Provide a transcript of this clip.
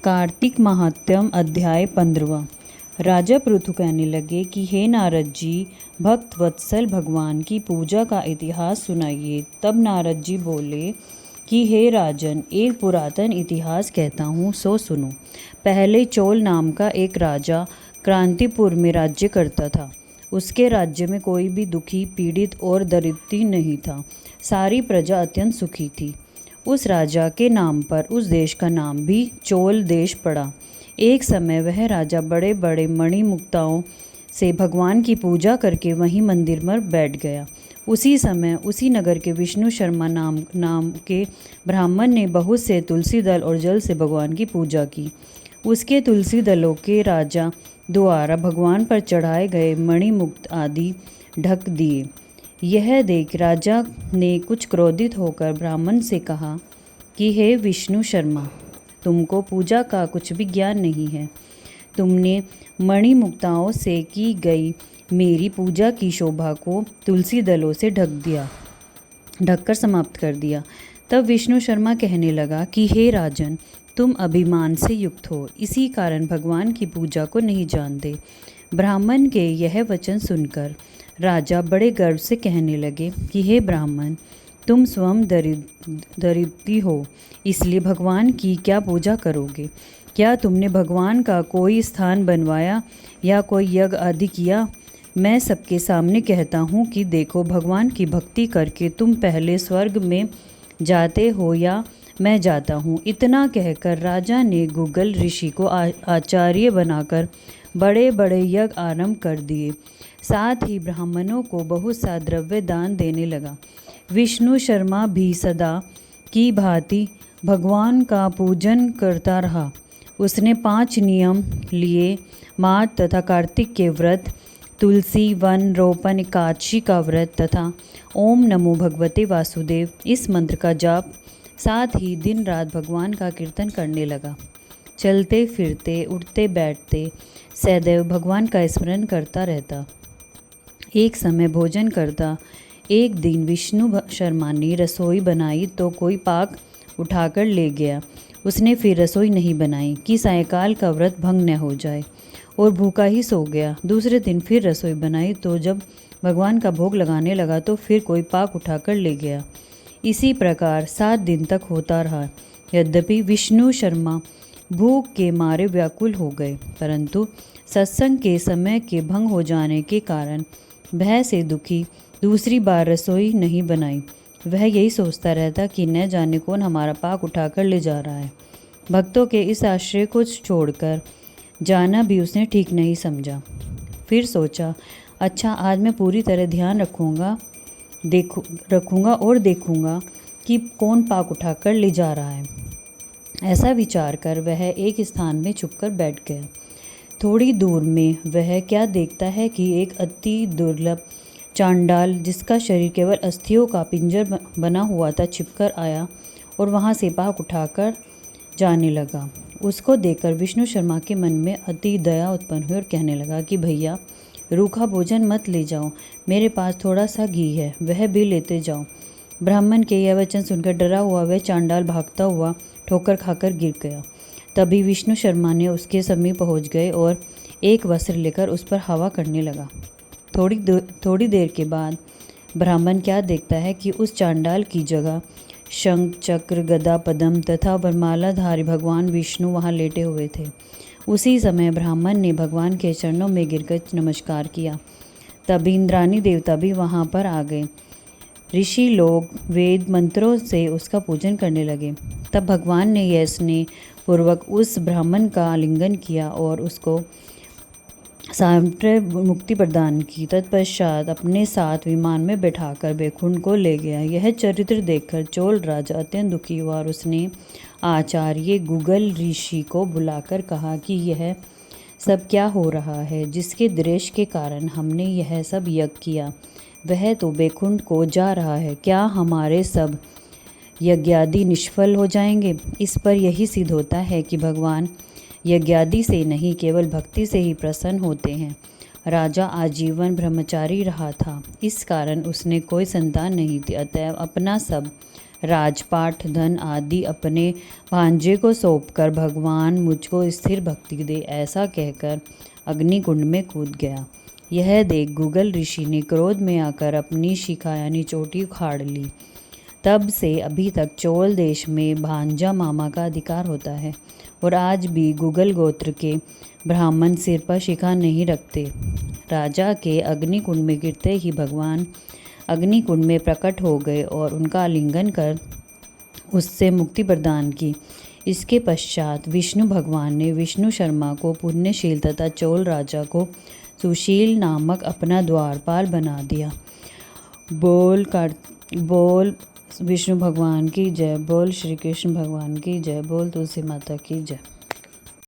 कार्तिक महात्म्य अध्याय 15। राजा पृथु कहने लगे कि हे नारद जी, भक्त वत्सल भगवान की पूजा का इतिहास सुनाइए। तब नारद जी बोले कि हे राजन, एक पुरातन इतिहास कहता हूँ, सो सुनो। पहले चोल नाम का एक राजा क्रांतिपुर में राज्य करता था। उसके राज्य में कोई भी दुखी, पीड़ित और दरिद्री नहीं था। सारी प्रजा अत्यंत सुखी थी। उस राजा के नाम पर उस देश का नाम भी चोल देश पड़ा। एक समय वह राजा बड़े बड़े मणिमुक्ताओं से भगवान की पूजा करके वहीं मंदिर में बैठ गया। उसी समय उसी नगर के विष्णु शर्मा नाम के ब्राह्मण ने बहुत से तुलसी दल और जल से भगवान की पूजा की। उसके तुलसी दलों के राजा द्वारा भगवान पर चढ़ाए गए मणिमुक्त आदि ढक दिए। यह देख राजा ने कुछ क्रोधित होकर ब्राह्मण से कहा कि हे विष्णु शर्मा, तुमको पूजा का कुछ भी ज्ञान नहीं है। तुमने मणिमुक्ताओं से की गई मेरी पूजा की शोभा को तुलसी दलों से ढककर समाप्त कर दिया। तब विष्णु शर्मा कहने लगा कि हे राजन, तुम अभिमान से युक्त हो, इसी कारण भगवान की पूजा को नहीं जानते। ब्राह्मण के यह वचन सुनकर राजा बड़े गर्व से कहने लगे कि हे ब्राह्मण, तुम स्वयं दरिद्री हो, इसलिए भगवान की क्या पूजा करोगे? क्या तुमने भगवान का कोई स्थान बनवाया या कोई यज्ञ आदि किया? मैं सबके सामने कहता हूँ कि देखो, भगवान की भक्ति करके तुम पहले स्वर्ग में जाते हो या मैं जाता हूँ। इतना कहकर राजा ने गुगल ऋषि को आचार्य बनाकर बड़े बड़े यज्ञ आरंभ कर दिए। साथ ही ब्राह्मणों को बहुत सा द्रव्य दान देने लगा। विष्णु शर्मा भी सदा की भांति भगवान का पूजन करता रहा। उसने 5 नियम लिए: माघ तथा कार्तिक के व्रत, तुलसी वन रोपण एकादशी का व्रत तथा ओम नमो भगवते वासुदेव इस मंत्र का जाप। साथ ही दिन रात भगवान का कीर्तन करने लगा। चलते फिरते उठते बैठते सदैव भगवान का स्मरण करता रहता। एक समय भोजन करता एक दिन विष्णु शर्मा ने रसोई बनाई तो कोई पाक उठाकर ले गया। उसने फिर रसोई नहीं बनाई कि सायंकाल का व्रत भंग न हो जाए, और भूखा ही सो गया। दूसरे दिन फिर रसोई बनाई तो जब भगवान का भोग लगाने लगा तो फिर कोई पाक उठाकर ले गया। इसी प्रकार 7 दिन तक होता रहा। यद्यपि विष्णु शर्मा भूख के मारे व्याकुल हो गए, परंतु सत्संग के समय के भंग हो जाने के कारण भय से दुखी दूसरी बार रसोई नहीं बनाई। वह यही सोचता रहता कि न जाने कौन हमारा पाक उठाकर ले जा रहा है। भक्तों के इस आश्रय को छोड़कर जाना भी उसने ठीक नहीं समझा। फिर सोचा, अच्छा, आज मैं पूरी तरह ध्यान रखूँगा और देखूँगा कि कौन पाक उठाकर ले जा रहा है। ऐसा विचार कर वह एक स्थान में छुपकर बैठ गया। थोड़ी दूर में वह क्या देखता है कि एक अति दुर्लभ चांडाल, जिसका शरीर केवल अस्थियों का पिंजर बना हुआ था, छिपकर आया और वहां से पाक उठाकर जाने लगा। उसको देखकर विष्णु शर्मा के मन में अति दया उत्पन्न हुई और कहने लगा कि भैया, रूखा भोजन मत ले जाओ, मेरे पास थोड़ा सा घी है, वह भी लेते जाओ। ब्राह्मण के यह वचन सुनकर डरा हुआ वह चांडाल भागता हुआ ठोकर खाकर गिर गया। तभी विष्णु शर्मा ने उसके समीप पहुंच गए और एक वस्त्र लेकर उस पर हवा करने लगा। थोड़ी देर के बाद ब्राह्मण क्या देखता है कि उस चांडाल की जगह शंख चक्र गदा पद्म तथा वरमालाधारी भगवान विष्णु वहां लेटे हुए थे। उसी समय ब्राह्मण ने भगवान के चरणों में गिरकर नमस्कार किया। तभी इंद्रानी देवता भी वहां पर आ गए। ऋषि लोग वेद मंत्रों से उसका पूजन करने लगे। तब भगवान ने यह स्नेह पूर्वक उस ब्राह्मण का आलिंगन किया और उसको सांप्रदायिक मुक्ति प्रदान की। तत्पश्चात अपने साथ विमान में बैठाकर बैकुंठ को ले गया। यह चरित्र देखकर चोल राजा अत्यंत दुखी हुआ और उसने आचार्य गुगल ऋषि को बुलाकर कहा कि यह सब क्या हो रहा है, जिसके द्वेष के कारण हमने यह सब यज्ञ किया। वह तो बैकुंठ को जा रहा है, क्या हमारे सब यज्ञादि निष्फल हो जाएंगे? इस पर यही सिद्ध होता है कि भगवान यज्ञादि से नहीं, केवल भक्ति से ही प्रसन्न होते हैं। राजा आजीवन ब्रह्मचारी रहा था, इस कारण उसने कोई संतान नहीं थी। अतएव अपना सब राजपाट, धन आदि अपने भांजे को सौंपकर भगवान मुझको स्थिर भक्ति दे, ऐसा कहकर अग्निकुंड में कूद गया। यह देख गुगल ऋषि ने क्रोध में आकर अपनी शिखा यानी चोटी उखाड़ ली। तब से अभी तक चोल देश में भांजा मामा का अधिकार होता है और आज भी गुगल गोत्र के ब्राह्मण सिर पर शिखा नहीं रखते। राजा के अग्निकुंड में गिरते ही भगवान अग्निकुंड में प्रकट हो गए और उनका आलिंगन कर उससे मुक्ति प्रदान की। इसके पश्चात विष्णु भगवान ने विष्णु शर्मा को पुण्यशील तथा चोल राजा को सुशील नामक अपना द्वारपाल बना दिया। बोल विष्णु भगवान की जय, बोल श्री कृष्ण भगवान की जय, बोल तुलसी माता की जय।